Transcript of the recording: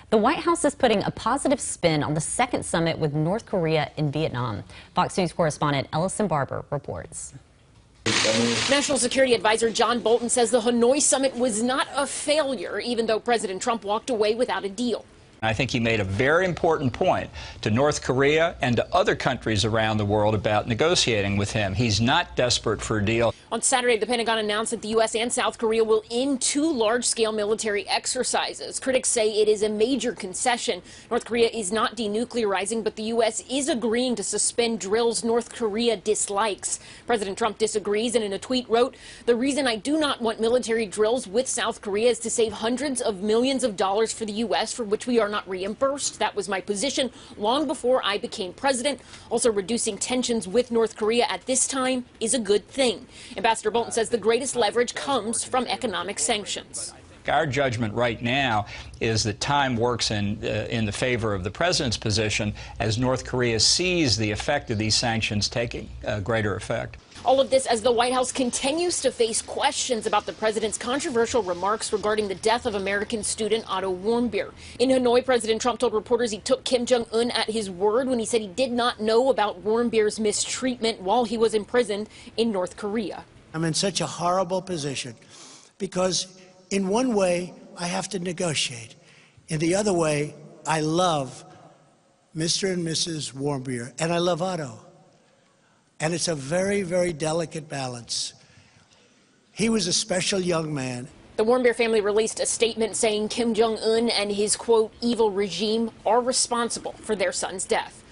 The White House is putting a positive spin on the second summit with North Korea in Vietnam. Fox News correspondent Ellison Barber reports. National Security Advisor John Bolton says the Hanoi summit was not a failure, even though President Trump walked away without a deal. I think he made a very important point to North Korea and to other countries around the world about negotiating with him. He's not desperate for a deal. On Saturday, the Pentagon announced that the U.S. and South Korea will end two large-scale military exercises. Critics say it is a major concession. North Korea is not denuclearizing, but the U.S. is agreeing to suspend drills North Korea dislikes. President Trump disagrees and in a tweet wrote, "The reason I do not want military drills with South Korea is to save hundreds of millions of dollars for the U.S., for which we are not reimbursed. That was my position long before I became president. Also, reducing tensions with North Korea at this time is a good thing." Ambassador Bolton says the greatest leverage comes from economic sanctions. Our judgment right now is that time works in the favor of the president's position as North Korea sees the effect of these sanctions taking greater effect. All of this as the White House continues to face questions about the president's controversial remarks regarding the death of American student Otto Warmbier. In Hanoi, President Trump told reporters he took Kim Jong-un at his word when he said he did not know about Warmbier's mistreatment while he was imprisoned in North Korea. I'm in such a horrible position because in one way I have to negotiate. In the other way, I love Mr. and Mrs. Warmbier, and I love Otto. And it's a very, very delicate balance. He was a special young man. The Warmbier family released a statement saying Kim Jong-un and his, quote, evil regime are responsible for their son's death.